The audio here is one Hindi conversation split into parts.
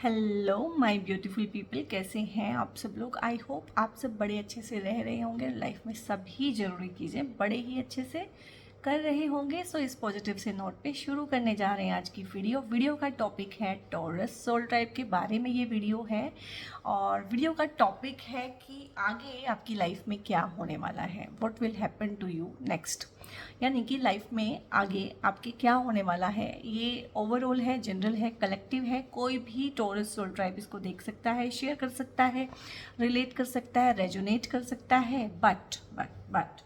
हेलो माय ब्यूटीफुल पीपल, कैसे हैं आप सब लोग। आई होप आप सब बड़े अच्छे से रह रहे होंगे। लाइफ में सभी ज़रूरी चीज़ें बड़े ही अच्छे से कर रहे होंगे। सो इस पॉजिटिव से नोट पे शुरू करने जा रहे हैं आज की वीडियो का टॉपिक है टॉरस सोल टाइप के बारे में ये वीडियो है। और वीडियो का टॉपिक है कि आगे आपकी लाइफ में क्या होने वाला है, what will happen to you next. यानी कि लाइफ में आगे आपके क्या होने वाला है। ये ओवरऑल है, जनरल है, कलेक्टिव है। कोई भी टॉरस सोल ट्राइब इसको देख सकता है, शेयर कर सकता है, रिलेट कर सकता है, रेजोनेट कर सकता है। बट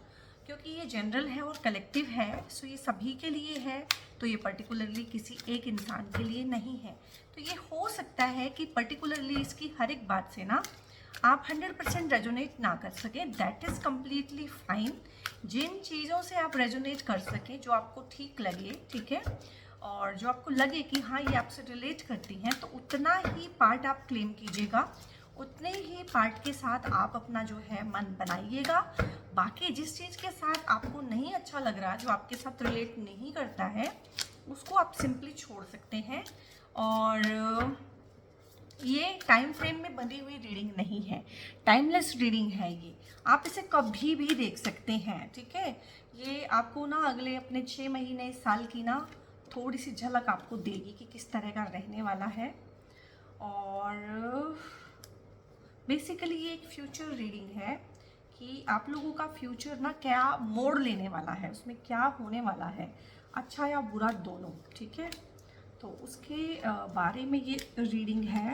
क्योंकि ये जनरल है और कलेक्टिव है, सो ये सभी के लिए है, तो ये पर्टिकुलरली किसी एक इंसान के लिए नहीं है। तो ये हो सकता है कि पर्टिकुलरली इसकी हर एक बात से ना आप 100% रेजोनेट ना कर सकें। That is completely fine. जिन चीज़ों से आप रेजोनेट कर सकें, जो आपको ठीक लगे, ठीक है, और जो आपको लगे कि हाँ ये आपसे रिलेट करती हैं, तो उतना ही पार्ट आप क्लेम कीजिएगा, उतने ही पार्ट के साथ आप अपना जो है मन बनाइएगा। बाकी जिस चीज़ के साथ आपको नहीं अच्छा लग रहा, जो आपके साथ रिलेट नहीं करता है, उसको आप सिंपली छोड़ सकते हैं। और ये टाइम फ्रेम में बनी हुई रीडिंग नहीं है, टाइमलेस रीडिंग है ये। आप इसे कभी भी देख सकते हैं, ठीक है। ये आपको ना अगले अपने 6 महीने, साल की ना थोड़ी सी झलक आपको देगी कि किस तरह का रहने वाला है। और बेसिकली ये एक फ्यूचर रीडिंग है कि आप लोगों का फ्यूचर ना क्या मोड़ लेने वाला है, उसमें क्या होने वाला है, अच्छा या बुरा दोनों, ठीक है। तो उसके बारे में ये रीडिंग है।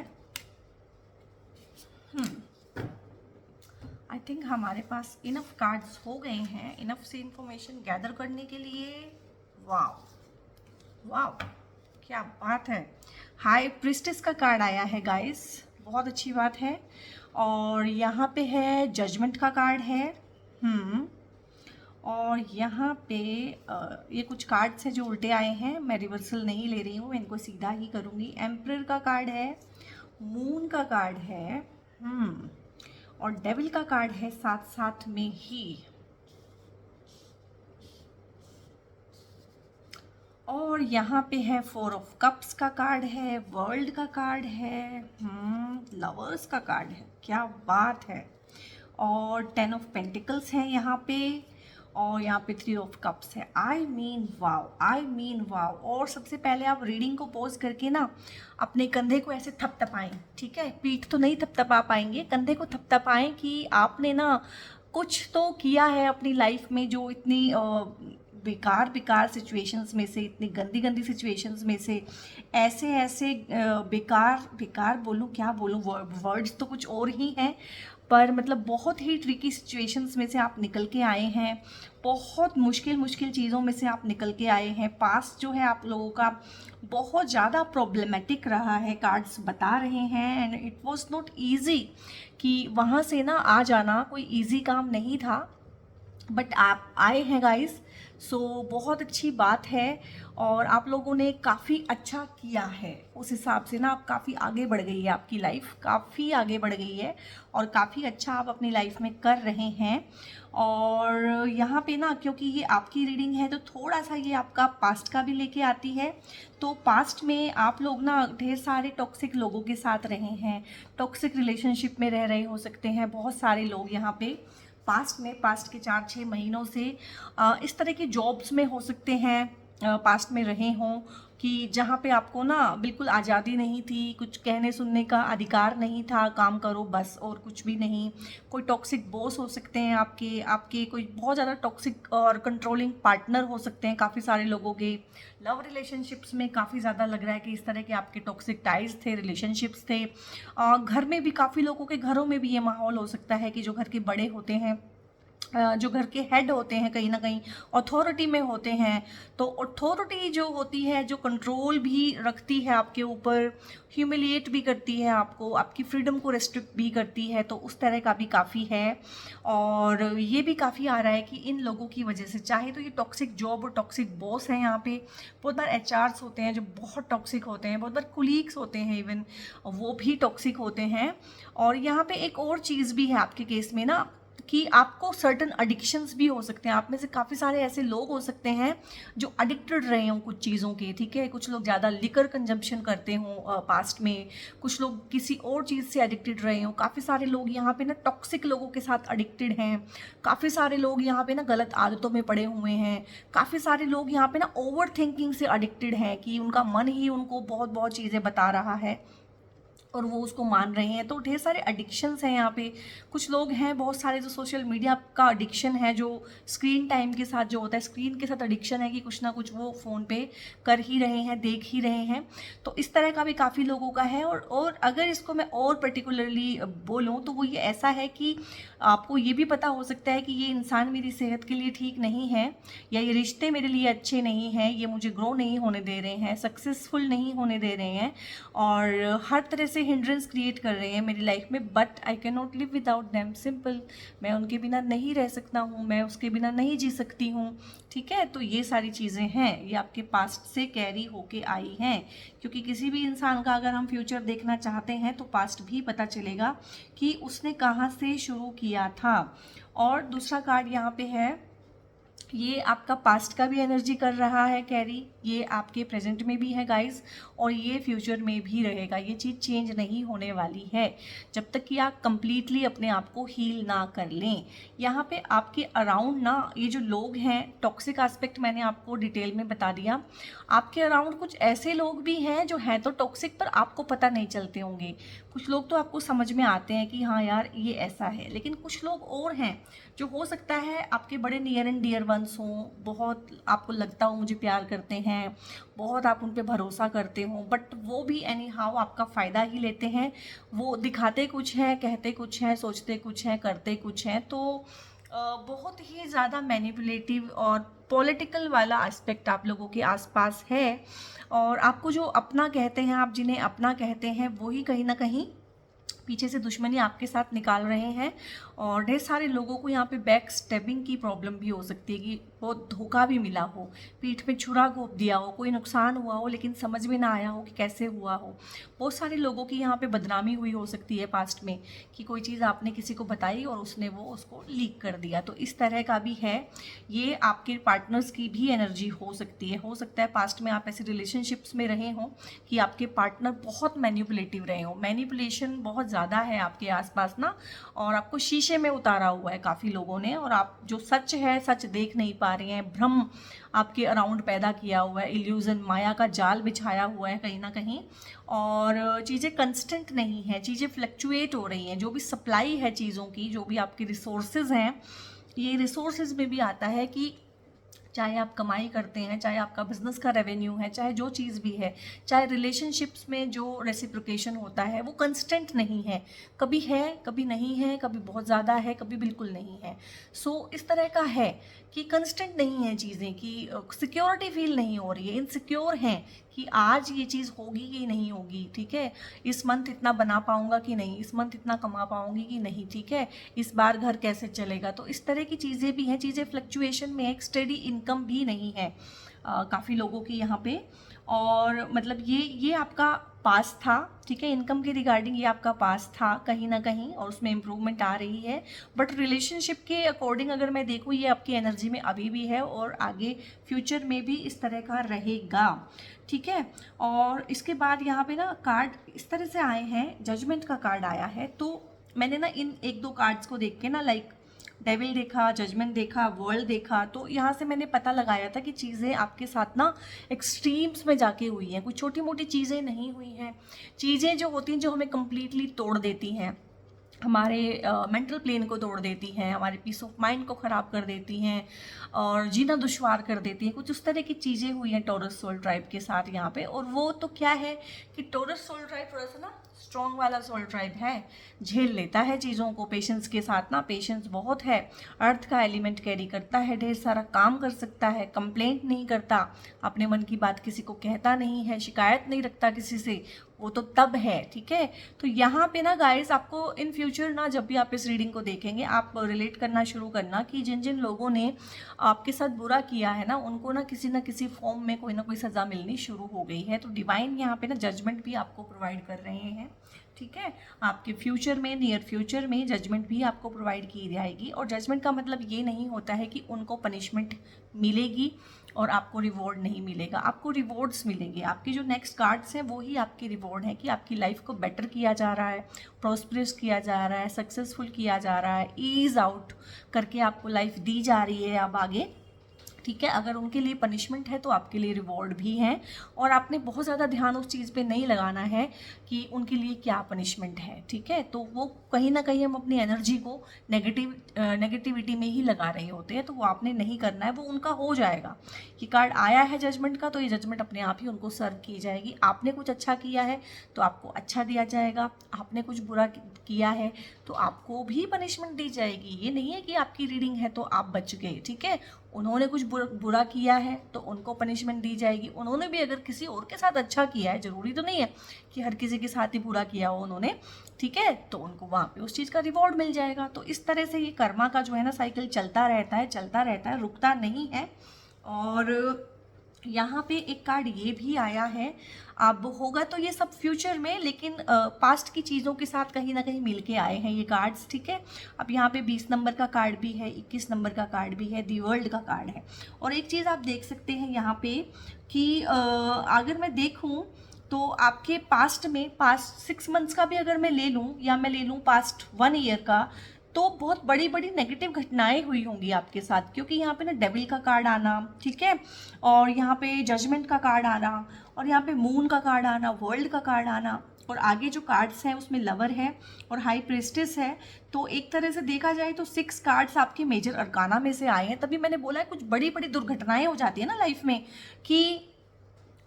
आई थिंक हमारे पास इनफ कार्ड्स हो गए हैं, इनफ से इंफॉर्मेशन गैदर करने के लिए। वाव वाव, क्या बात है। हाई प्रिस्टेस का कार्ड आया है गाइस, बहुत अच्छी बात है। और यहाँ पे है जजमेंट का कार्ड है। और यहाँ पे ये कुछ कार्ड्स हैं जो उल्टे आए हैं, मैं रिवर्सल नहीं ले रही हूँ, मैं इनको सीधा ही करूँगी। एम्परर का कार्ड है, मून का कार्ड है, और डेविल का कार्ड है साथ साथ में ही। और यहाँ पे है 4 ऑफ कप्स का कार्ड है, वर्ल्ड का कार्ड है, लवर्स का कार्ड है, क्या बात है। और 10 ऑफ पेंटिकल्स है यहाँ पे, और यहाँ पे 3 ऑफ कप्स है। आई मीन वाव। और सबसे पहले आप रीडिंग को पॉज करके ना अपने कंधे को ऐसे थपथपाएं, ठीक है। पीठ तो नहीं थपथपा पाएंगे, कंधे को थपथपाएं कि आपने ना कुछ तो किया है अपनी लाइफ में, जो इतनी बेकार सिचुएशंस में से, इतनी गंदी सिचुएशंस में से, ऐसे बेकार बोलूँ, क्या बोलूँ, वर्ड्स तो कुछ और ही हैं, पर मतलब बहुत ही ट्रिकी सिचुएशंस में से आप निकल के आए हैं। बहुत मुश्किल चीज़ों में से आप निकल के आए हैं। पास्ट जो है आप लोगों का बहुत ज़्यादा प्रॉब्लमेटिक रहा है, कार्ड्स बता रहे हैं। And it was not easy कि वहाँ से ना आ जाना कोई इजी काम नहीं था, बट आप आए हैं गाइस, सो बहुत अच्छी बात है। और आप लोगों ने काफ़ी अच्छा किया है, उस हिसाब से ना आप काफ़ी आगे बढ़ गई है, आपकी लाइफ काफ़ी आगे बढ़ गई है और काफ़ी अच्छा आप अपनी लाइफ में कर रहे हैं। और यहाँ पे ना क्योंकि ये आपकी रीडिंग है, तो थोड़ा सा ये आपका पास्ट का भी लेके आती है। तो पास्ट में आप लोग ना ढेर सारे टॉक्सिक लोगों के साथ रहे हैं, टॉक्सिक रिलेशनशिप में रह रहे हो सकते हैं बहुत सारे लोग यहाँ पे। पास्ट के 4-6 महीनों से इस तरह के जॉब्स में हो सकते हैं, पास्ट में रहे हों कि जहाँ पे आपको ना बिल्कुल आज़ादी नहीं थी, कुछ कहने सुनने का अधिकार नहीं था, काम करो बस और कुछ भी नहीं। कोई टॉक्सिक बॉस हो सकते हैं आपके कोई बहुत ज़्यादा टॉक्सिक और कंट्रोलिंग पार्टनर हो सकते हैं काफ़ी सारे लोगों के। लव रिलेशनशिप्स में काफ़ी ज़्यादा लग रहा है कि इस तरह के आपके टॉक्सिक टाइज थे, रिलेशनशिप्स थे। घर में भी काफ़ी लोगों के घरों में भी ये माहौल हो सकता है कि जो घर के बड़े होते हैं, जो घर के हेड होते हैं, कहीं ना कहीं अथॉरिटी में होते हैं। तो अथॉरिटी जो होती है, जो कंट्रोल भी रखती है आपके ऊपर, ह्यूमिलिएट भी करती है आपको, आपकी फ्रीडम को रेस्ट्रिक्ट भी करती है, तो उस तरह का भी काफ़ी है। और ये भी काफ़ी आ रहा है कि इन लोगों की वजह से, चाहे तो ये टॉक्सिक जॉब और टॉक्सिक बॉस हैं, यहाँ पे बहुत बार एचआर्स होते हैं जो बहुत टॉक्सिक होते हैं, बहुत बार कुलीग्स होते हैं, इवन वो भी टॉक्सिक होते हैं। और यहाँ पे एक और चीज़ भी है आपके केस में ना, कि आपको सर्टन एडिक्शंस भी हो सकते हैं। आप में से काफ़ी सारे ऐसे लोग हो सकते हैं जो एडिक्टेड रहे हों कुछ चीज़ों के, ठीक है। कुछ लोग ज़्यादा लिकर कंजम्पशन करते हों पास्ट में, कुछ लोग किसी और चीज़ से एडिक्टेड रहे हों। काफ़ी सारे लोग यहाँ पे ना टॉक्सिक लोगों के साथ एडिक्टेड हैं। काफ़ी सारे लोग यहाँ पे ना गलत आदतों में पड़े हुए हैं। काफ़ी सारे लोग यहाँ पे ना ओवर थिंकिंग से एडिक्टेड हैं कि उनका मन ही उनको बहुत बहुत चीज़ें बता रहा है और वो उसको मान रहे हैं। तो ढेर सारे एडिक्शंस हैं यहाँ पे। कुछ लोग हैं बहुत सारे जो सोशल मीडिया का एडिक्शन है, जो स्क्रीन टाइम के साथ जो होता है, स्क्रीन के साथ एडिक्शन है कि कुछ ना कुछ वो फ़ोन पे कर ही रहे हैं, देख ही रहे हैं। तो इस तरह का भी काफ़ी लोगों का है। और अगर इसको मैं और पर्टिकुलरली बोलूँ तो वो ये ऐसा है कि आपको ये भी पता हो सकता है कि ये इंसान मेरी सेहत के लिए ठीक नहीं है, या ये रिश्ते मेरे लिए अच्छे नहीं हैं, ये मुझे ग्रो नहीं होने दे रहे हैं, सक्सेसफुल नहीं होने दे रहे हैं और हर तरह से हिंड्रेंस क्रिएट कर रहे हैं मेरी लाइफ में। But I can not live without them, simple. मैं उनके बिना नहीं रह सकता हूँ, मैं उसके बिना नहीं जी सकती हूँ, ठीक है। तो ये सारी चीज़ें हैं, ये आपके पास्ट से कैरी होके आई हैं। क्योंकि किसी भी इंसान का अगर हम फ्यूचर देखना चाहते हैं तो पास्ट भी पता चलेगा कि उसने कहाँ से शुरू किया था। और दूसरा कार्ड यहाँ पे है, ये आपका पास्ट का भी एनर्जी कर रहा है कैरी, ये आपके प्रेजेंट में भी है गाइस, और ये फ्यूचर में भी रहेगा। ये चीज़ चेंज नहीं होने वाली है जब तक कि आप कंप्लीटली अपने आप को हील ना कर लें। यहाँ पे आपके अराउंड ना ये जो लोग हैं, टॉक्सिक एस्पेक्ट मैंने आपको डिटेल में बता दिया। आपके अराउंड कुछ ऐसे लोग भी हैं जो हैं तो टॉक्सिक पर आपको पता नहीं चलते होंगे। कुछ लोग तो आपको समझ में आते हैं कि हाँ यार ये ऐसा है, लेकिन कुछ लोग और हैं जो हो सकता है आपके बड़े नियर एंड डियर वंस हों, बहुत आपको लगता हो मुझे प्यार करते हैं, बहुत आप उन पे भरोसा करते हो, बट वो भी एनी हाउ आपका फ़ायदा ही लेते हैं। वो दिखाते कुछ है, कहते कुछ है, सोचते कुछ है, करते कुछ है। तो बहुत ही ज़्यादा मैनिपुलेटिव और पॉलिटिकल वाला एस्पेक्ट आप लोगों के आसपास है। और आपको जो अपना कहते हैं, आप जिन्हें अपना कहते हैं, वही कहीं ना कहीं पीछे से दुश्मनी आपके साथ निकाल रहे हैं। और ढेर सारे लोगों को यहाँ पे बैक स्टेबिंग की प्रॉब्लम भी हो सकती है कि बहुत धोखा भी मिला हो, पीठ में छुरा घोंप दिया हो, कोई नुकसान हुआ हो लेकिन समझ में ना आया हो कि कैसे हुआ हो। बहुत सारे लोगों की यहाँ पे बदनामी हुई हो सकती है पास्ट में कि कोई चीज़ आपने किसी को बताई और उसने वो उसको लीक कर दिया। तो इस तरह का भी है। ये आपके पार्टनर्स की भी एनर्जी हो सकती है। हो सकता है पास्ट में आप ऐसे रिलेशनशिप्स में रहे हों कि आपके पार्टनर बहुत मैनिपुलेटिव रहे हों। मैनिपुलेशन बहुत ज़्यादा है आपके आसपास ना, और आपको शीशे में उतारा हुआ है काफ़ी लोगों ने, और आप जो सच है सच देख नहीं पा रहे हैं। भ्रम आपके अराउंड पैदा किया हुआ है, इल्यूजन, माया का जाल बिछाया हुआ है कहीं ना कहीं। और चीज़ें कंस्टेंट नहीं है, चीज़ें फ्लक्चुएट हो रही हैं। जो भी सप्लाई है चीज़ों की, जो भी आपके रिसोर्सेज हैं, ये रिसोर्सेज में भी आता है कि चाहे आप कमाई करते हैं, चाहे आपका बिजनेस का रेवेन्यू है, चाहे जो चीज़ भी है, चाहे रिलेशनशिप्स में जो रेसिप्रोकेशन होता है वो कंस्टेंट नहीं है। कभी है, कभी नहीं है, कभी बहुत ज़्यादा है, कभी बिल्कुल नहीं है। सो इस तरह का है कि कंस्टेंट नहीं है चीज़ें, कि सिक्योरिटी फील नहीं हो रही है, इनसिक्योर हैं कि आज ये चीज़ होगी कि नहीं होगी, ठीक है। इस मंथ इतना बना पाऊंगा कि नहीं, इस मंथ इतना कमा पाऊंगी कि नहीं, ठीक है। इस बार घर कैसे चलेगा। तो इस तरह की चीज़ें भी हैं। चीज़ें फ्लक्चुएशन में, एक स्टेडी इनकम भी नहीं है काफ़ी लोगों की यहाँ पे। और मतलब ये आपका पास था, ठीक है। इनकम के रिगार्डिंग ये आपका पास था कहीं ना कहीं, और उसमें इम्प्रूवमेंट आ रही है। बट रिलेशनशिप के अकॉर्डिंग अगर मैं देखूँ, ये आपकी एनर्जी में अभी भी है और आगे फ्यूचर में भी इस तरह का रहेगा, ठीक है। और इसके बाद यहाँ पे ना कार्ड इस तरह से आए हैं, जजमेंट का कार्ड आया है। तो मैंने ना इन एक दो कार्ड्स को देख के ना, लाइक डेविल देखा, जजमेंट देखा, वर्ल्ड देखा, तो यहाँ से मैंने पता लगाया था कि चीज़ें आपके साथ ना एक्सट्रीम्स में जाके हुई हैं। कुछ छोटी मोटी चीज़ें नहीं हुई हैं। चीज़ें जो होती हैं जो हमें कम्प्लीटली तोड़ देती हैं, हमारे मेंटल प्लेन को तोड़ देती हैं, हमारे पीस ऑफ माइंड को ख़राब कर देती हैं और जीना दुश्वार कर देती हैं। कुछ उस तरह की चीज़ें हुई हैं टॉरस सोल ट्राइब के साथ यहाँ पे। और वो तो क्या है कि टॉरस सोल ट्राइब थोड़ा सा ना स्ट्रॉन्ग वाला सोल ट्राइब है, झेल लेता है चीज़ों को पेशेंस के साथ ना, पेशेंस बहुत है। अर्थ का एलिमेंट कैरी करता है, ढेर सारा काम कर सकता है, कंप्लेंट नहीं करता, अपने मन की बात किसी को कहता नहीं है, शिकायत नहीं रखता किसी से। वो तो तब है, ठीक है। तो यहाँ पे ना गाइस आपको इन फ्यूचर ना जब भी आप इस रीडिंग को देखेंगे आप रिलेट करना शुरू करना कि जिन जिन लोगों ने आपके साथ बुरा किया है ना उनको ना किसी फॉर्म में कोई ना कोई सज़ा मिलनी शुरू हो गई है। तो डिवाइन यहाँ पे ना जजमेंट भी आपको प्रोवाइड कर रहे हैं, ठीक है। आपके फ्यूचर में, नियर फ्यूचर में जजमेंट भी आपको प्रोवाइड की जाएगी। और जजमेंट का मतलब ये नहीं होता है कि उनको पनिशमेंट मिलेगी और आपको रिवॉर्ड नहीं मिलेगा, आपको रिवॉर्ड्स मिलेंगे। आपके जो नेक्स्ट कार्ड्स हैं वो ही आपकी रिवॉर्ड है कि आपकी लाइफ को बेटर किया जा रहा है, प्रॉस्परस किया जा रहा है, सक्सेसफुल किया जा रहा है, ईज आउट करके आपको लाइफ दी जा रही है अब आगे, ठीक है। अगर उनके लिए पनिशमेंट है तो आपके लिए रिवॉर्ड भी है। और आपने बहुत ज़्यादा ध्यान उस चीज़ पे नहीं लगाना है कि उनके लिए क्या पनिशमेंट है, ठीक है। तो वो कहीं ना कहीं हम अपनी एनर्जी को नेगेटिविटी में ही लगा रहे होते हैं, तो वो आपने नहीं करना है, वो उनका हो जाएगा। ये कार्ड आया है जजमेंट का, तो ये जजमेंट अपने आप ही उनको सर्व की जाएगी। आपने कुछ अच्छा किया है तो आपको अच्छा दिया जाएगा, आपने कुछ बुरा किया है तो आपको भी पनिशमेंट दी जाएगी। ये नहीं है कि आपकी रीडिंग है तो आप बच गए, ठीक है। उन्होंने कुछ बुरा किया है तो उनको पनिशमेंट दी जाएगी। उन्होंने भी अगर किसी और के साथ अच्छा किया है, ज़रूरी तो नहीं है कि हर किसी के साथ ही बुरा किया हो उन्होंने, ठीक है, तो उनको वहाँ पे उस चीज़ का रिवॉर्ड मिल जाएगा। तो इस तरह से ये कर्मा का जो है ना साइकिल चलता रहता है, रुकता नहीं है। और यहाँ पे एक कार्ड ये भी आया है, अब होगा तो ये सब फ्यूचर में, लेकिन पास्ट की चीज़ों के साथ कहीं ना कहीं मिल के आए हैं ये कार्ड्स, ठीक है। अब यहाँ पे 20 नंबर का कार्ड भी है, 21 नंबर का कार्ड भी है, दी वर्ल्ड का कार्ड है। और एक चीज़ आप देख सकते हैं यहाँ पे कि अगर मैं देखूँ तो आपके पास्ट 6 मंथ्स का भी अगर मैं ले लूँ या मैं ले लूँ पास्ट 1 ईयर का, तो बहुत बड़ी बड़ी नेगेटिव घटनाएं हुई होंगी आपके साथ, क्योंकि यहाँ पे ना डेविल का कार्ड आना, ठीक है, और यहाँ पे जजमेंट का कार्ड आना, और यहाँ पे मून का कार्ड आना, वर्ल्ड का कार्ड आना, और आगे जो कार्ड्स हैं उसमें लवर है और हाई प्रेस्टिस है। तो एक तरह से देखा जाए तो 6 कार्ड्स आपके मेजर अरकाना में से आए हैं। तभी मैंने बोला है कुछ बड़ी बड़ी दुर्घटनाएं हो जाती है ना लाइफ में, कि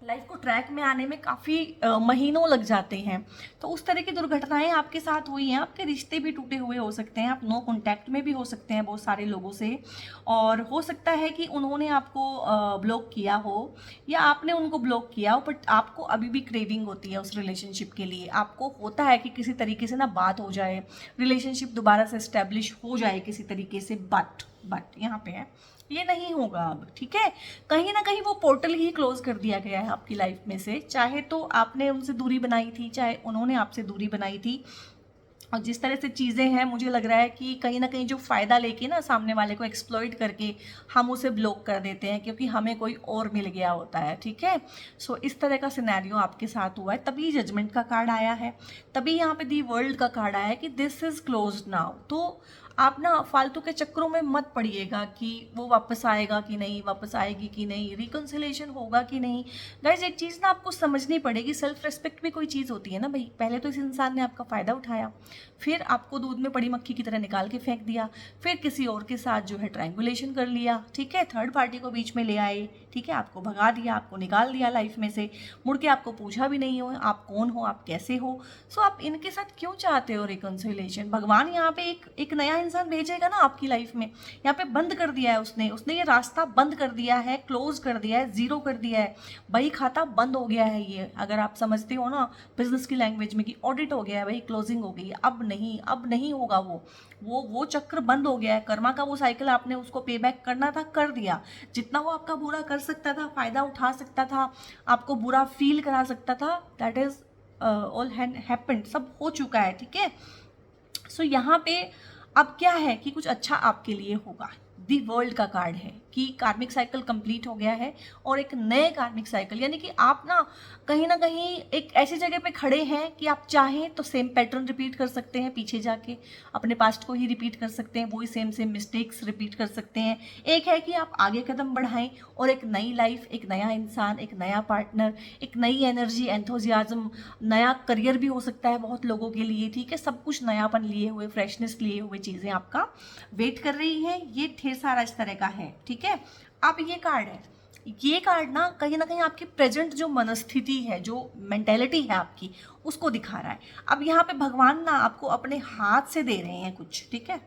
लाइफ को ट्रैक में आने में काफ़ी महीनों लग जाते हैं। तो उस तरह की दुर्घटनाएं आपके साथ हुई हैं, आपके रिश्ते भी टूटे हुए हो सकते हैं, आप नो कांटेक्ट में भी हो सकते हैं बहुत सारे लोगों से, और हो सकता है कि उन्होंने आपको ब्लॉक किया हो या आपने उनको ब्लॉक किया हो, बट आपको अभी भी क्रेविंग होती है उस रिलेशनशिप के लिए। आपको होता है कि किसी तरीके से ना बात हो जाए, रिलेशनशिप दोबारा से इस्टेब्लिश हो जाए किसी तरीके से, बट यहाँ पे है ये नहीं होगा अब, ठीक है। कहीं ना कहीं वो पोर्टल ही क्लोज कर दिया गया है आपकी लाइफ में से, चाहे तो आपने उनसे दूरी बनाई थी, चाहे उन्होंने आपसे दूरी बनाई थी। और जिस तरह से चीज़ें हैं मुझे लग रहा है कि कहीं ना कहीं जो फ़ायदा लेके ना सामने वाले को एक्सप्लॉइट करके हम उसे ब्लॉक कर देते हैं, क्योंकि हमें कोई और मिल गया होता है, ठीक है। सो इस तरह का सिनेरियो आपके साथ हुआ है, तभी जजमेंट का कार्ड आया है, तभी यहाँ पे दी वर्ल्ड का कार्ड आया है कि दिस इज़ क्लोज्ड नाउ। तो आप ना फालतू के चक्करों में मत पड़िएगा कि वो वापस आएगा कि नहीं, वापस आएगी कि नहीं, रिकन्सिलेशन होगा कि नहीं। गाइज एक चीज़ ना आपको समझनी पड़ेगी, सेल्फ रिस्पेक्ट भी कोई चीज़ होती है ना भाई। पहले तो इस इंसान ने आपका फ़ायदा उठाया, फिर आपको दूध में पड़ी मक्खी की तरह निकाल के फेंक दिया, फिर किसी और के साथ जो है ट्रायंगुलेशन कर लिया, ठीक है, थर्ड पार्टी को बीच में ले आए, ठीक है, आपको भगा दिया, आपको निकाल दिया लाइफ में से, मुड़ के आपको पूछा भी नहीं हो आप कौन हो, आप कैसे हो। सो आप इनके साथ क्यों चाहते हो रिकन्सिलेशन? भगवान यहाँ पे एक नया इंसान भेजेगा ना आपकी लाइफ में, यहाँ पे बंद कर दिया है उसने ये रास्ता बंद कर दिया है, क्लोज कर दिया है, जीरो कर दिया है, बही खाता बंद हो गया है। ये अगर आप समझते हो ना बिजनेस की लैंग्वेज में कि ऑडिट हो गया है भाई, क्लोजिंग हो गई है, अब नहीं होगा वो चक्र बंद हो गया है। कर्मा का वो साइकिल आपने उसको पे बैक करना था, कर दिया। जितना वो आपका बुरा कर सकता था, फायदा उठा सकता था, आपको बुरा फील करा सकता था, दैट इज ऑल हैपेंड, सब हो चुका है, ठीक है। सो यहाँ पे अब क्या है कि कुछ अच्छा आपके लिए होगा। दी वर्ल्ड का कार्ड है कि कार्मिक साइकिल कंप्लीट हो गया है और एक नए कार्मिक साइकिल, यानी कि आप ना कहीं एक ऐसी जगह पे खड़े हैं कि आप चाहें तो सेम पैटर्न रिपीट कर सकते हैं, पीछे जाके अपने पास्ट को ही रिपीट कर सकते हैं, वही सेम मिस्टेक्स रिपीट कर सकते हैं। एक है कि आप आगे कदम बढ़ाएं और एक नई लाइफ, एक नया इंसान, एक नया पार्टनर, एक नई एनर्जी, एंथुजियाज्म, नया करियर भी हो सकता है बहुत लोगों के लिए, ठीक है। सब कुछ नयापन लिए हुए, फ्रेशनेस लिए हुए चीज़ें आपका वेट कर रही हैं। ये ढेर सारा इस तरह का है, ठीक है। अब ये कार्ड ना कहीं आपकी प्रेजेंट जो मनस्थिति है, जो मेंटेलिटी है आपकी, उसको दिखा रहा है। अब यहाँ पे भगवान ना आपको अपने हाथ से दे रहे हैं कुछ, ठीक है।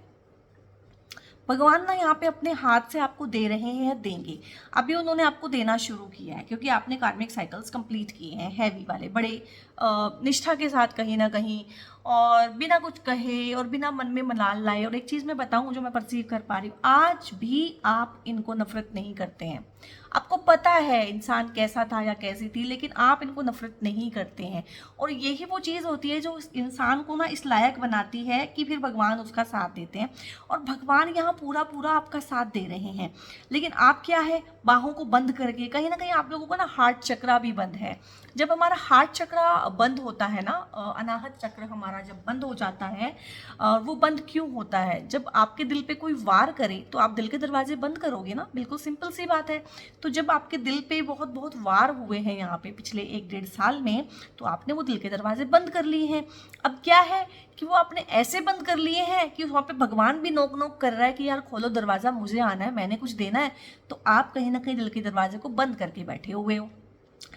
भगवान ना यहाँ पे अपने हाथ से आपको दे रहे हैं, देंगे। अभी उन्होंने आपको देना शुरू किया है क्योंकि आपने कार्मिक साइकिल्स कंप्लीट किए हैं, हैवी वाले, बड़े निष्ठा के साथ कहीं ना कहीं, और बिना कुछ कहे और बिना मन में मलाल लाए। और एक चीज़ मैं बताऊं जो मैं परसीव कर पा रही हूँ, आज भी आप इनको नफरत नहीं करते हैं। आपको पता है इंसान कैसा था या कैसी थी, लेकिन आप इनको नफरत नहीं करते हैं। और यही वो चीज़ होती है जो इस इंसान को ना इस लायक बनाती है कि फिर भगवान उसका साथ देते हैं। और भगवान यहाँ पूरा पूरा आपका साथ दे रहे हैं, लेकिन आप क्या है, बाहों को बंद करके, कहीं ना कहीं आप लोगों का ना हार्ट चक्रा भी बंद है। जब हमारा हार्ट चक्रा बंद होता है ना, अनाहत चक्र हमारा जब बंद हो जाता है, वो बंद क्यों होता है? जब आपके दिल पे कोई वार करे तो आप दिल के दरवाजे बंद करोगे ना, बिल्कुल सिंपल सी बात है। तो जब आपके दिल पे बहुत बहुत वार हुए हैं यहाँ पे पिछले 1-1.5 साल में, तो आपने वो दिल के दरवाजे बंद कर लिए हैं। अब क्या है कि वो आपने ऐसे बंद कर लिए हैं कि वहाँ पे भगवान भी नोक नोक कर रहा है कि यार खोलो दरवाज़ा, मुझे आना है, मैंने कुछ देना है। तो आप कहीं ना कहीं दिल के दरवाजे को बंद करके बैठे हुए हो,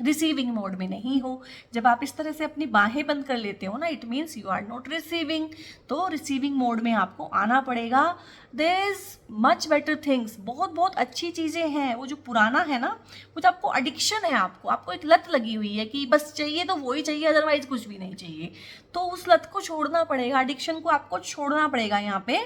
रिसीविंग मोड में नहीं हो। जब आप इस तरह से अपनी बाहें बंद कर लेते हो ना, it means you are not receiving. तो रिसीविंग मोड में आपको आना पड़ेगा। There is much better things, बहुत बहुत अच्छी चीज़ें हैं। वो जो पुराना है ना, वो जो आपको एडिक्शन है, आपको एक लत लगी हुई है कि बस चाहिए तो वही चाहिए, अदरवाइज कुछ भी नहीं चाहिए। तो उस लत को छोड़ना पड़ेगा, एडिक्शन को आपको छोड़ना पड़ेगा यहाँ पे।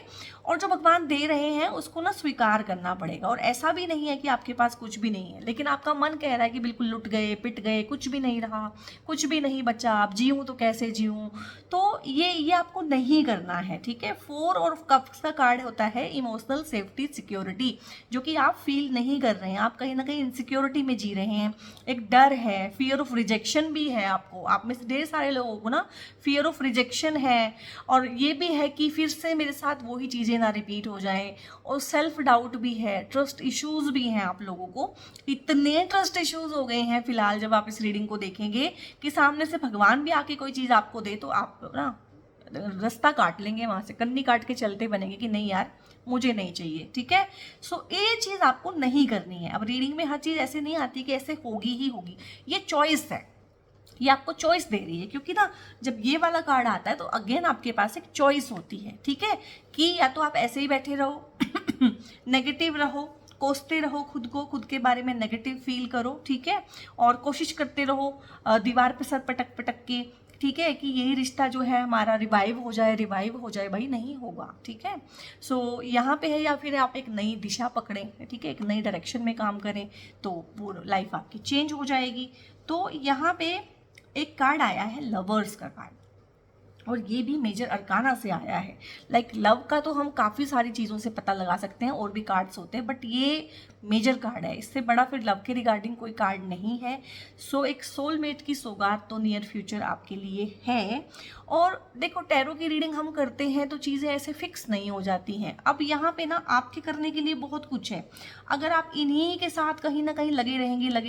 और जो भगवान दे रहे हैं उसको ना स्वीकार करना पड़ेगा। और ऐसा भी नहीं है कि आपके पास कुछ भी नहीं है, लेकिन आपका मन कह रहा है कि बिल्कुल लुट गए, पिट गए, कुछ भी नहीं रहा, कुछ भी नहीं बचा, अब जीऊँ तो कैसे जीऊँ। तो ये आपको नहीं करना है, ठीक है। 4 और कप्स का कार्ड होता है इमोशनल सेफ्टी सिक्योरिटी, जो कि आप फील नहीं कर रहे हैं। आप कहीं ना कहीं इनसिक्योरिटी में जी रहे हैं, एक डर है, फियर ऑफ रिजेक्शन भी है आपको। आप में से ढेर सारे लोगों को ना फियर ऑफ रिजेक्शन है, और ये भी है कि फिर से मेरे साथ वही चीज़ें ना रिपीट हो जाएं। और सेल्फ डाउट भी है, ट्रस्ट इश्यूज भी हैं आप लोगों को। इतने ट्रस्ट इश्यूज हो गए हैं फिलहाल, जब आप इस रीडिंग को देखेंगे कि सामने से भगवान भी आके कोई चीज़ आपको दे तो आप ना रास्ता काट लेंगे, वहाँ से कन्नी काट के चलते बनेंगे कि नहीं यार मुझे नहीं चाहिए, ठीक है। सो ये चीज़ आपको नहीं करनी है। अब रीडिंग में हर चीज़ ऐसे नहीं आती कि ऐसे होगी ही होगी, ये चॉइस है, ये आपको चॉइस दे रही है। क्योंकि ना जब ये वाला कार्ड आता है तो अगेन आपके पास एक चॉइस होती है, ठीक है, कि या तो आप ऐसे ही बैठे रहो नेगेटिव रहो, कोसते रहो खुद को, खुद के बारे में नेगेटिव फील करो, ठीक है, और कोशिश करते रहो दीवार पे सर पटक पटक के, ठीक है, कि यही रिश्ता जो है हमारा रिवाइव हो जाए। भाई नहीं होगा, ठीक है। सो यहाँ पे है, या फिर आप एक नई दिशा पकड़ें, ठीक है, एक नई डायरेक्शन में काम करें तो वो लाइफ आपकी चेंज हो जाएगी। तो यहाँ पे एक कार्ड आया है लवर्स का कार्ड, और ये भी मेजर अरकाना से आया है। लाइक लव का तो हम काफ़ी सारी चीज़ों से पता लगा सकते हैं, और भी कार्ड्स होते हैं, बट ये मेजर कार्ड है, इससे बड़ा फिर लव के रिगार्डिंग कोई कार्ड नहीं है। सो एक सोलमेट की सौगात तो नियर फ्यूचर आपके लिए है। और देखो, टैरो की रीडिंग हम करते हैं तो चीज़ें ऐसे फिक्स नहीं हो जाती हैं। अब यहाँ पे ना आपके करने के लिए बहुत कुछ है। अगर आप इन्हीं के साथ कहीं ना कहीं लगे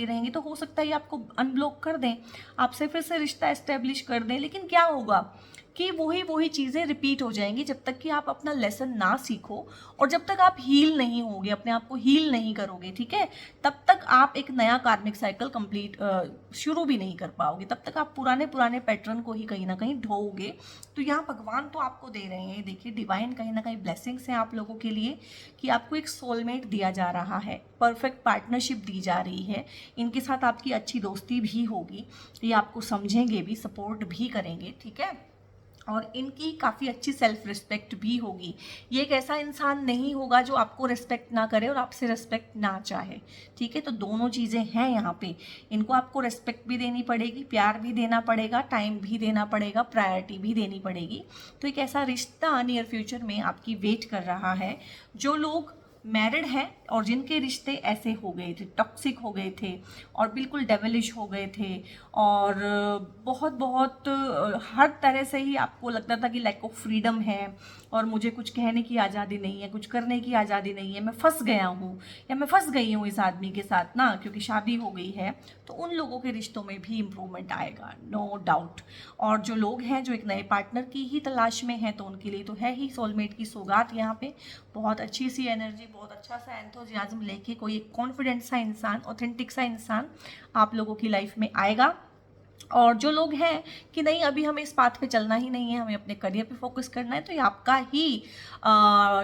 रहेंगे तो हो सकता है आपको अनब्लॉक कर दें, आपसे फिर से रिश्ता एस्टेब्लिश कर दें। लेकिन क्या होगा कि वही चीज़ें रिपीट हो जाएंगी जब तक कि आप अपना लेसन ना सीखो, और जब तक आप हील नहीं होगे, अपने आप को हील नहीं करोगे, ठीक है, तब तक आप एक नया कार्मिक साइकिल कंप्लीट शुरू भी नहीं कर पाओगे। तब तक आप पुराने पैटर्न को ही कहीं ना कहीं ढोओगे। तो यहाँ भगवान तो आपको दे रहे हैं, देखिए डिवाइन कहीं ना कहीं ब्लेसिंग्स हैं आप लोगों के लिए, कि आपको एक सोलमेट दिया जा रहा है, परफेक्ट पार्टनरशिप दी जा रही है। इनके साथ आपकी अच्छी दोस्ती भी होगी, ये आपको समझेंगे भी, सपोर्ट भी करेंगे, ठीक है, और इनकी काफ़ी अच्छी सेल्फ रिस्पेक्ट भी होगी। ये एक ऐसा इंसान नहीं होगा जो आपको रिस्पेक्ट ना करे और आपसे रिस्पेक्ट ना चाहे, ठीक है। तो दोनों चीज़ें हैं यहाँ पे, इनको आपको रिस्पेक्ट भी देनी पड़ेगी, प्यार भी देना पड़ेगा, टाइम भी देना पड़ेगा, प्रायोरिटी भी देनी पड़ेगी। तो एक ऐसा रिश्ता नियर फ्यूचर में आपकी वेट कर रहा है। जो लोग मैरिड हैं और जिनके रिश्ते ऐसे हो गए थे, टॉक्सिक हो गए थे और बिल्कुल डेवलिश हो गए थे, और बहुत हर तरह से ही आपको लगता था कि लैक ऑफ फ्रीडम है, और मुझे कुछ कहने की आज़ादी नहीं है, कुछ करने की आज़ादी नहीं है, मैं फंस गया हूँ या मैं फंस गई हूँ इस आदमी के साथ ना, क्योंकि शादी हो गई है, तो उन लोगों के रिश्तों में भी इम्प्रूवमेंट आएगा, नो डाउट। और जो लोग हैं जो एक नए पार्टनर की ही तलाश में हैं, तो उनके लिए तो है ही सोलमेट की सौगात यहाँ पे। बहुत अच्छी सी एनर्जी, बहुत अच्छा सा एंथुसियाज्म लेके कोई एक कॉन्फिडेंट सा इंसान, ऑथेंटिक सा इंसान आप लोगों की लाइफ में आएगा। और जो लोग हैं कि नहीं अभी हमें इस पाथ पे चलना ही नहीं है, हमें अपने करियर पे फोकस करना है, तो ये आपका ही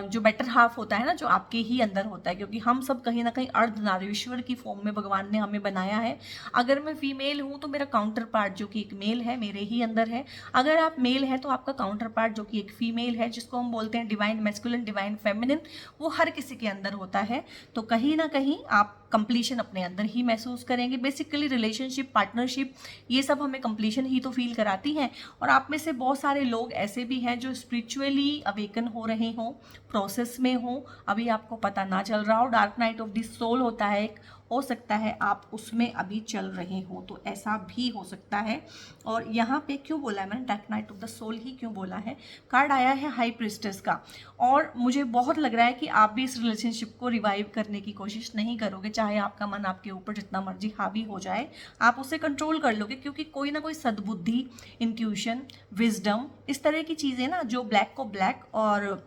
जो बेटर हाफ होता है ना, जो आपके ही अंदर होता है, क्योंकि हम सब कहीं ना कहीं अर्धनारीश्वर की फॉर्म में भगवान ने हमें बनाया है। अगर मैं फीमेल हूँ तो मेरा काउंटर पार्ट जो कि एक मेल है मेरे ही अंदर है। अगर आप मेल हैं तो आपका काउंटर पार्ट जो कि एक फीमेल है, जिसको हम बोलते हैं डिवाइन मैस्कुलिन, डिवाइन फेमिनिन, वो हर किसी के अंदर होता है। तो कहीं ना कहीं आप कंप्लीशन अपने अंदर ही महसूस करेंगे। बेसिकली रिलेशनशिप, पार्टनरशिप, ये सब हमें कंप्लीशन ही तो फील कराती हैं। और आप में से बहुत सारे लोग ऐसे भी हैं जो स्पिरिचुअली अवेकन हो रहे हों, प्रोसेस में हों, अभी आपको पता ना चल रहा हो। Dark night of the soul होता है एक, हो सकता है आप उसमें अभी चल रहे हो, तो ऐसा भी हो सकता है। और यहाँ पे क्यों बोला है मैंने dark night of the soul ही क्यों बोला है, कार्ड आया है हाई प्रिस्टेस का, और मुझे बहुत लग रहा है कि आप भी इस रिलेशनशिप को रिवाइव करने की कोशिश नहीं करोगे। चाहे आपका मन आपके ऊपर जितना मर्जी हावी हो जाए, आप उसे कंट्रोल कर लोगे, क्योंकि कोई ना कोई सद्बुद्धि, इंट्यूशन, विजडम, इस तरह की चीज़ें ना, जो ब्लैक को ब्लैक और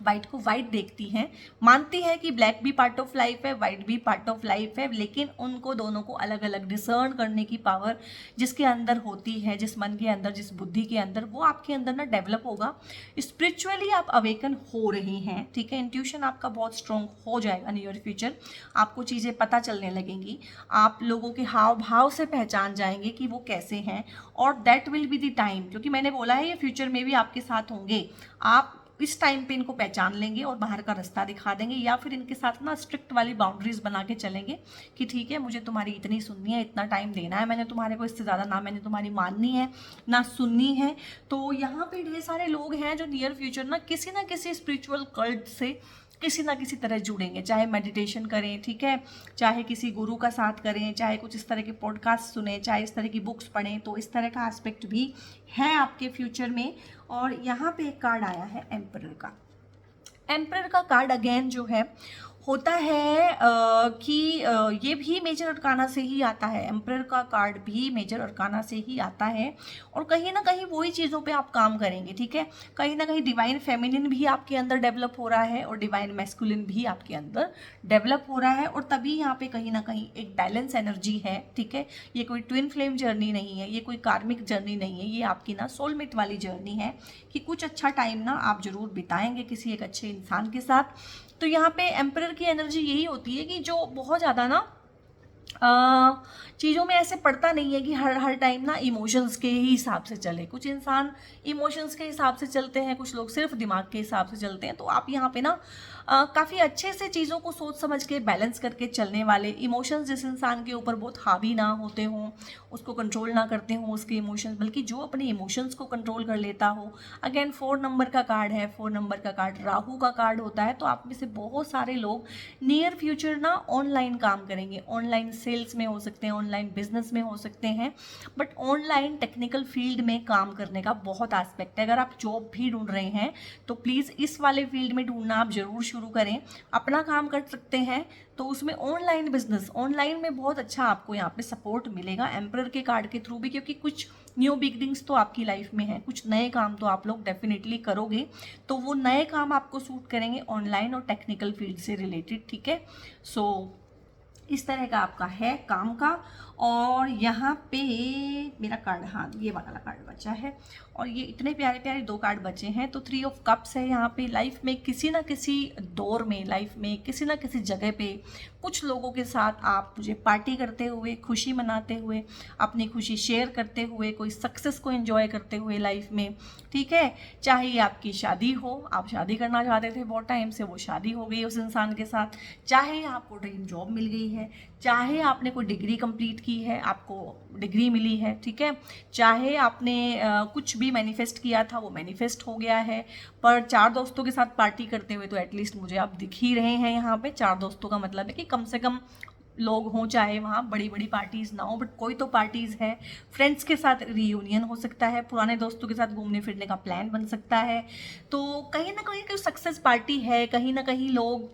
वाइट को वाइट देखती हैं, मानती है कि ब्लैक भी पार्ट ऑफ लाइफ है, वाइट भी पार्ट ऑफ लाइफ है, लेकिन उनको दोनों को अलग अलग डिसर्न करने की पावर जिसके अंदर होती है, जिस मन के अंदर, जिस बुद्धि के अंदर, वो आपके अंदर ना डेवलप होगा। स्पिरिचुअली आप अवेकन हो रही हैं, ठीक है। इंट्यूशन आपका बहुत स्ट्रॉन्ग हो जाएगा नियर फ्यूचर, आपको चीज़ें पता चलने लगेंगी, आप लोगों के हाव भाव से पहचान जाएंगे कि वो कैसे हैं, और that will be the time, क्योंकि मैंने बोला है ये फ्यूचर में भी आपके साथ होंगे। आप इस टाइम पे इनको पहचान लेंगे और बाहर का रास्ता दिखा देंगे, या फिर इनके साथ ना स्ट्रिक्ट वाली बाउंड्रीज बना के चलेंगे कि ठीक है, मुझे तुम्हारी इतनी सुननी है, इतना टाइम देना है मैंने तुम्हारे को, इससे ज़्यादा ना मैंने तुम्हारी माननी है ना सुननी है। तो यहाँ पे ढेर सारे लोग हैं जो नियर फ्यूचर ना किसी स्पिरिचुअल कल्ट से किसी ना किसी तरह जुड़ेंगे, चाहे मेडिटेशन करें, ठीक है, चाहे किसी गुरु का साथ करें, चाहे कुछ इस तरह के पॉडकास्ट सुने, चाहे इस तरह की बुक्स पढ़ें, तो इस तरह का एस्पेक्ट भी है आपके फ्यूचर में। और यहाँ पे एक कार्ड आया है एम्परर का। एम्परर का कार्ड अगेन जो है होता है कि ये भी मेजर अरकाना से ही आता है। एम्परर का कार्ड भी मेजर अरकाना से ही आता है, और कहीं ना कहीं वही चीज़ों पे आप काम करेंगे, ठीक है। कहीं ना कहीं डिवाइन फेमिनिन भी आपके अंदर डेवलप हो रहा है, और डिवाइन मैस्कुलिन भी आपके अंदर डेवलप हो रहा है, और तभी यहाँ पे कहीं ना कहीं एक बैलेंस एनर्जी है, ठीक है। ये कोई ट्विन फ्लेम जर्नी नहीं है, ये कोई कार्मिक जर्नी नहीं है, ये आपकी ना सोलमेट वाली जर्नी है, कि कुछ अच्छा टाइम ना आप जरूर बिताएंगे किसी एक अच्छे इंसान के साथ। तो यहाँ पे एम्परर की एनर्जी यही होती है कि जो बहुत ज़्यादा ना चीज़ों में ऐसे पड़ता नहीं है कि हर टाइम ना इमोशंस के ही हिसाब से चले। कुछ इंसान इमोशंस के हिसाब से चलते हैं, कुछ लोग सिर्फ दिमाग के हिसाब से चलते हैं। तो आप यहाँ पे ना काफ़ी अच्छे से चीज़ों को सोच समझ के बैलेंस करके चलने वाले, इमोशंस जिस इंसान के ऊपर बहुत हावी ना होते हों, उसको कंट्रोल ना करते हों उसके इमोशंस, बल्कि जो अपने इमोशंस को कंट्रोल कर लेता हो। अगेन 4 नंबर का कार्ड है, 4 नंबर का कार्ड राहु का कार्ड होता है। तो आप में से बहुत सारे लोग नियर फ्यूचर ना ऑनलाइन काम करेंगे, ऑनलाइन सेल्स में हो सकते हैं, ऑनलाइन बिजनेस में हो सकते हैं, बट ऑनलाइन टेक्निकल फील्ड में काम करने का बहुत एस्पेक्ट है। अगर आप जॉब भी ढूंढ रहे हैं तो प्लीज़ इस वाले फील्ड में ढूंढना आप जरूर शुरू करें। अपना काम कर सकते हैं तो उसमें ऑनलाइन बिजनेस, ऑनलाइन में बहुत अच्छा आपको यहाँ पे सपोर्ट मिलेगा एम्परर के कार्ड के थ्रू भी, क्योंकि कुछ न्यू बिगनिंग्स तो आपकी लाइफ में है, कुछ नए काम तो आप लोग डेफिनेटली करोगे। तो वो नए काम आपको सूट करेंगे ऑनलाइन और टेक्निकल फील्ड से रिलेटेड, ठीक है। सो इस तरह का आपका है काम का। और यहाँ पे मेरा कार्ड, हाँ ये वाला कार्ड बचा है, और ये इतने प्यारे प्यारे 2 कार्ड बचे हैं। तो 3 ऑफ कप्स है यहाँ पे। लाइफ में किसी ना किसी दौर में, लाइफ में किसी ना किसी जगह पे कुछ लोगों के साथ आप मुझे पार्टी करते हुए, खुशी मनाते हुए, अपनी खुशी शेयर करते हुए, कोई सक्सेस को एंजॉय करते हुए लाइफ में, ठीक है। चाहे आपकी शादी हो, आप शादी करना चाहते थे बहुत टाइम से, वो शादी हो गई उस इंसान के साथ, चाहे आपको ड्रीम जॉब मिल गई है, चाहे आपने कोई डिग्री कंप्लीट की है, आपको डिग्री मिली है, ठीक है, चाहे आपने कुछ भी मैनिफेस्ट किया था वो मैनिफेस्ट हो गया है। पर 4 दोस्तों के साथ पार्टी करते हुए तो एटलीस्ट मुझे आप दिख ही रहे हैं यहाँ पे। 4 दोस्तों का मतलब है कि कम से कम लोग हों, चाहे वहाँ बड़ी बड़ी पार्टीज़ ना हो, बट कोई तो पार्टीज़ है। फ्रेंड्स के साथ रियूनियन हो सकता है, पुराने दोस्तों के साथ घूमने फिरने का प्लान बन सकता है। तो कहीं ना कहीं कोई सक्सेस पार्टी है, कहीं ना कहीं लोग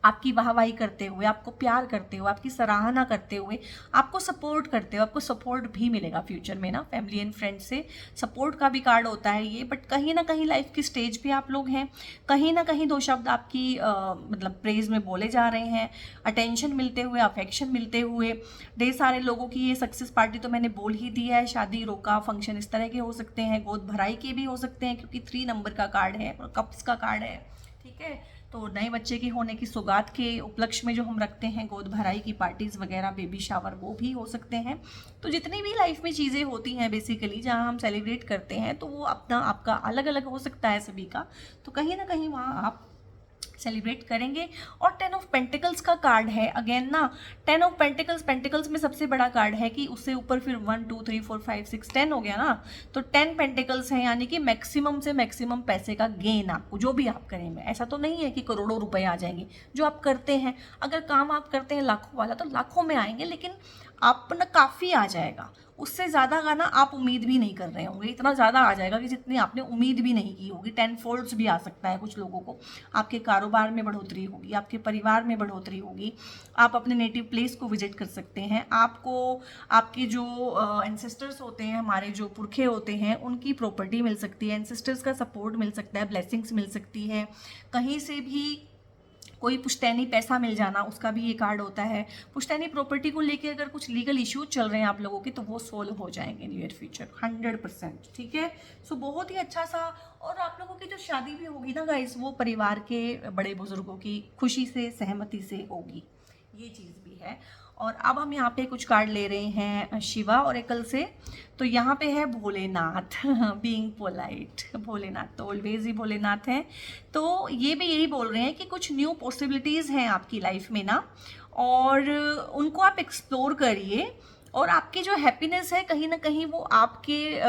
आपकी वाहवाही करते हुए, आपको प्यार करते हुए, आपकी सराहना करते हुए, आपको सपोर्ट करते हुए, आपको सपोर्ट भी मिलेगा फ्यूचर में ना, फैमिली एंड फ्रेंड्स से सपोर्ट का भी कार्ड होता है ये। बट कहीं ना कहीं लाइफ की स्टेज पे आप लोग हैं, कहीं ना कहीं दो शब्द आपकी मतलब प्रेज में बोले जा रहे हैं, अटेंशन मिलते हुए, अफेक्शन मिलते हुए। ढेर सारे लोगों की ये सक्सेस पार्टी तो मैंने बोल ही दिया है, शादी, रोका, फंक्शन इस तरह के हो सकते हैं, गोद भराई के भी हो सकते हैं क्योंकि 3 नंबर का कार्ड है और कप्स का कार्ड है, ठीक है। तो नए बच्चे की होने की सौगात के उपलक्ष्य में जो हम रखते हैं गोद भराई की पार्टीज़ वगैरह, बेबी शावर, वो भी हो सकते हैं। तो जितनी भी लाइफ में चीज़ें होती हैं बेसिकली जहाँ हम सेलिब्रेट करते हैं, तो वो अपना आपका अलग अलग हो सकता है सभी का, तो कहीं ना कहीं वहाँ आप सेलिब्रेट करेंगे। और 10 ऑफ पेंटिकल्स का कार्ड है अगेन ना, 10 ऑफ पेंटिकल्स, पेंटिकल्स में सबसे बड़ा कार्ड है कि उससे ऊपर फिर 1 2 3 4 5 6 10 हो गया ना, तो 10 पेंटिकल्स हैं, यानी कि मैक्सिमम से मैक्सिमम पैसे का गेन आपको जो भी आप करेंगे। ऐसा तो नहीं है कि करोड़ों रुपए आ जाएंगे जो आप करते हैं, अगर काम आप करते हैं लाखों वाला तो लाखों में आएंगे, लेकिन आप ना काफ़ी आ जाएगा, उससे ज़्यादा का ना आप उम्मीद भी नहीं कर रहे होंगे, इतना ज़्यादा आ जाएगा कि जितनी आपने उम्मीद भी नहीं की होगी। 10 फोल्ड्स भी आ सकता है कुछ लोगों को, आपके कारोबार में बढ़ोतरी होगी, आपके परिवार में बढ़ोतरी होगी, आप अपने नेटिव प्लेस को विजिट कर सकते हैं, आपको आपके जो एंसेस्टर्स होते हैं, हमारे जो पुरखे होते हैं, उनकी प्रॉपर्टी मिल सकती है, एंसेस्टर्स का सपोर्ट मिल सकता है, ब्लेसिंग्स मिल सकती है, कहीं से भी कोई पुश्तैनी पैसा मिल जाना, उसका भी ये कार्ड होता है। पुश्तैनी प्रॉपर्टी को लेके अगर कुछ लीगल इश्यूज चल रहे हैं आप लोगों के, तो वो सोल्व हो जाएंगे नियर फ्यूचर 100%, ठीक है। सो बहुत ही अच्छा सा। और आप लोगों की जो शादी भी होगी ना गाइस, वो परिवार के बड़े बुजुर्गों की खुशी से, सहमति से होगी, ये चीज़ भी है। और अब हम यहाँ पे कुछ कार्ड ले रहे हैं शिवा ओरेकल से। तो यहाँ पे है भोलेनाथ बीइंग पोलाइट, भोलेनाथ तो ऑलवेज ही भोलेनाथ हैं। तो ये भी यही बोल रहे हैं कि कुछ न्यू पॉसिबिलिटीज़ हैं आपकी लाइफ में ना, और उनको आप एक्सप्लोर करिए। और आपकी जो हैप्पीनेस है कहीं ना कहीं वो आपके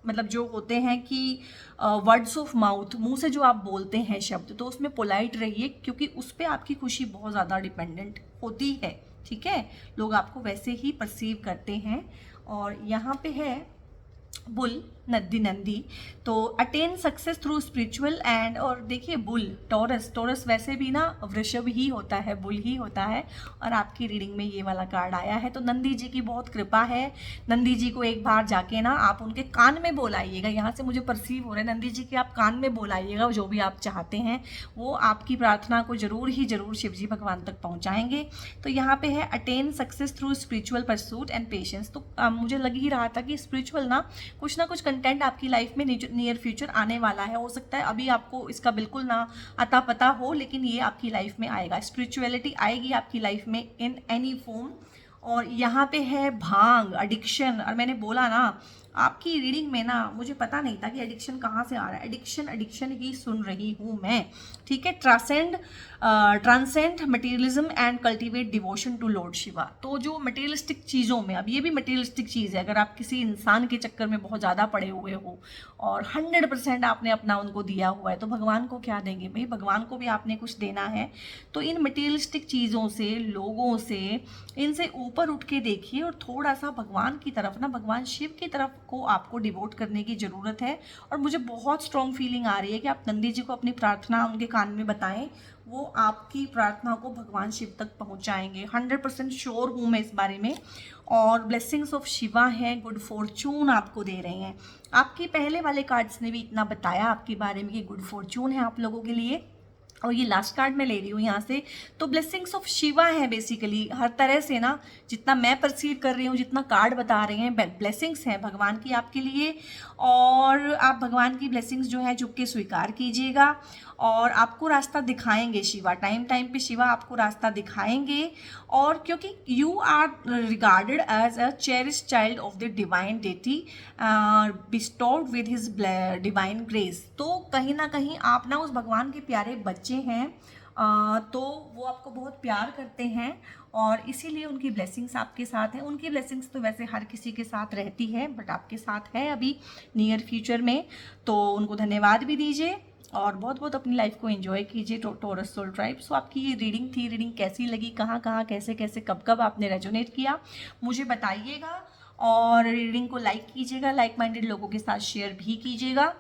मतलब जो होते हैं कि वर्ड्स ऑफ माउथ, मुंह से जो आप बोलते हैं शब्द, तो उसमें पोलाइट रहिए क्योंकि उस पर आपकी खुशी बहुत ज़्यादा डिपेंडेंट होती है, ठीक है। लोग आपको वैसे ही परसीव करते हैं। और यहाँ पे है बुल, नंदी, तो attain success through spiritual and, और देखिए बुल, टॉरस, टॉरस वैसे भी ना वृषभ ही होता है, बुल ही होता है, और आपकी रीडिंग में ये वाला कार्ड आया है। तो नंदी जी की बहुत कृपा है। नंदी जी को एक बार जाके ना आप उनके कान में बोलाइएगा, यहाँ से मुझे परसीव हो रहा है नंदी जी के आप कान में बोलाइएगा, जो भी आप चाहते हैं वो आपकी प्रार्थना को जरूर ही जरूर शिव जी भगवान तक पहुँचाएंगे। तो यहाँ पे है attain success through spiritual pursuit and patience. तो मुझे लग ही रहा था कि स्पिरिचुअल ना कुछ कंटेंट आपकी लाइफ में नियर फ्यूचर आने वाला है। हो सकता है अभी आपको इसका बिल्कुल ना अता पता हो, लेकिन ये आपकी लाइफ में आएगा, स्पिरिचुअलिटी आएगी आपकी लाइफ में इन एनी फॉर्म। और यहाँ पे है भांग, एडिक्शन। और मैंने बोला ना आपकी रीडिंग में ना, मुझे पता नहीं था कि एडिक्शन कहाँ से आ रहा है, एडिक्शन ही सुन रही हूँ मैं, ठीक है। Transcend materialism and cultivate devotion to lord Shiva. तो जो मटेरियलिस्टिक चीज़ों में, अब ये भी मटेरियलिस्टिक चीज़ है, अगर आप किसी इंसान के चक्कर में बहुत ज़्यादा पड़े हुए हो और 100% आपने अपना उनको दिया हुआ है, तो भगवान को क्या देंगे भाई, भगवान को भी आपने कुछ देना है। तो इन मटेरियलिस्टिक चीज़ों से, लोगों से, इनसे ऊपर उठ के देखिए और थोड़ा सा भगवान की तरफ ना, भगवान शिव की तरफ को आपको डिवोट करने की ज़रूरत है। और मुझे बहुत स्ट्रॉन्ग फीलिंग आ रही है कि आप नंदी जी को अपनी प्रार्थना उनके कान में बताएं, वो आपकी प्रार्थना को भगवान शिव तक पहुंचाएंगे, 100% श्योर हूँ मैं इस बारे में। और ब्लेसिंग्स ऑफ शिवा है, गुड फॉर्चून आपको दे रहे हैं। आपके पहले वाले कार्ड्स ने भी इतना बताया आपके बारे में कि गुड फॉर्चून है आप लोगों के लिए। और ये लास्ट कार्ड मैं ले रही हूँ यहाँ से, तो ब्लेसिंग्स ऑफ शिवा है बेसिकली, हर तरह से ना, जितना मैं परसीव कर रही हूँ, जितना कार्ड बता रहे हैं, ब्लेसिंग्स हैं भगवान की आपके लिए। और आप भगवान की ब्लेसिंग्स जो है झुक के स्वीकार कीजिएगा, और आपको रास्ता दिखाएंगे शिवा, टाइम टाइम पे शिवा आपको रास्ता दिखाएंगे। और क्योंकि you are regarded as a cherish child of the divine deity bestowed with his divine grace, तो कहीं ना कहीं आप ना उस भगवान के प्यारे बच्चे हैं, तो वो आपको बहुत प्यार करते हैं और इसीलिए उनकी ब्लेसिंग्स आपके साथ हैं। उनकी ब्लेसिंग्स तो वैसे हर किसी के साथ रहती है, बट आपके साथ है अभी नियर फ्यूचर में, तो उनको धन्यवाद भी दीजिए और बहुत बहुत अपनी लाइफ को एंजॉय कीजिए। Taurus soul tribe. सो आपकी ये रीडिंग थी, रीडिंग कैसी लगी, कहाँ कहाँ कैसे कैसे कब कब आपने रेजोनेट किया, मुझे बताइएगा। और रीडिंग को लाइक कीजिएगा, लाइक माइंडेड लोगों के साथ शेयर भी कीजिएगा।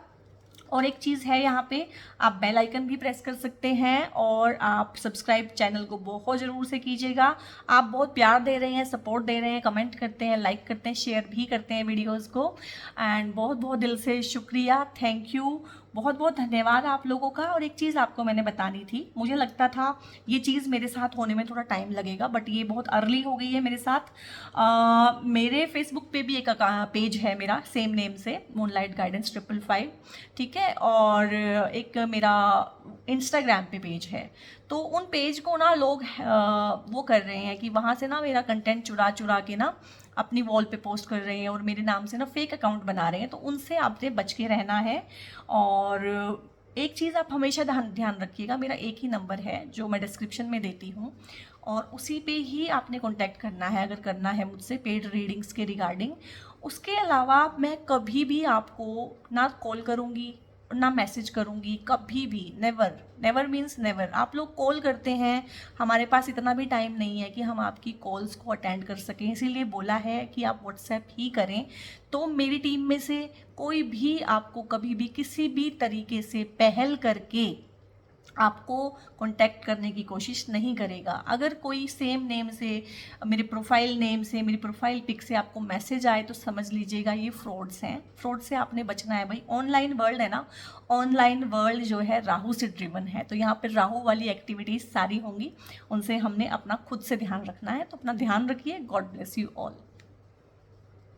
और एक चीज़ है यहाँ पे, आप बेल आइकन भी प्रेस कर सकते हैं और आप सब्सक्राइब चैनल को बहुत ज़रूर से कीजिएगा। आप बहुत प्यार दे रहे हैं, सपोर्ट दे रहे हैं, कमेंट करते हैं, लाइक करते हैं, शेयर भी करते हैं वीडियोस को, एंड बहुत बहुत दिल से शुक्रिया, थैंक यू, बहुत बहुत धन्यवाद आप लोगों का। और एक चीज़ आपको मैंने बतानी थी, मुझे लगता था ये चीज़ मेरे साथ होने में थोड़ा टाइम लगेगा, बट ये बहुत अर्ली हो गई है मेरे साथ। मेरे फेसबुक पे भी एक पेज है मेरा सेम नेम से, मूनलाइट गाइडेंस 555, ठीक है, और एक मेरा इंस्टाग्राम पे पेज है। तो उन पेज को ना लोग वो कर रहे हैं कि वहाँ से ना मेरा कंटेंट चुरा चुरा के ना अपनी वॉल पे पोस्ट कर रहे हैं और मेरे नाम से ना फेक अकाउंट बना रहे हैं, तो उनसे आपसे बच के रहना है। और एक चीज़ आप हमेशा ध्यान रखिएगा, मेरा एक ही नंबर है जो मैं डिस्क्रिप्शन में देती हूँ, और उसी पे ही आपने कांटेक्ट करना है अगर करना है मुझसे पेड रीडिंग्स के रिगार्डिंग। उसके अलावा मैं कभी भी आपको ना कॉल करूँगी ना मैसेज करूँगी, कभी भी, नेवर, नेवर मीन्स नेवर। आप लोग कॉल करते हैं, हमारे पास इतना भी टाइम नहीं है कि हम आपकी कॉल्स को अटेंड कर सकें, इसीलिए बोला है कि आप व्हाट्सएप ही करें। तो मेरी टीम में से कोई भी आपको कभी भी किसी भी तरीके से पहल करके आपको कांटेक्ट करने की कोशिश नहीं करेगा। अगर कोई सेम नेम से, मेरे प्रोफाइल नेम से, मेरी प्रोफाइल पिक से आपको मैसेज आए तो समझ लीजिएगा ये फ्रॉड्स हैं। फ्रॉड से आपने बचना है भाई, ऑनलाइन वर्ल्ड है ना, ऑनलाइन वर्ल्ड जो है राहु से ड्रिवन है, तो यहाँ पर राहु वाली एक्टिविटीज़ सारी होंगी, उनसे हमने अपना खुद से ध्यान रखना है। तो अपना ध्यान रखिए, गॉड ब्लेस यू ऑल।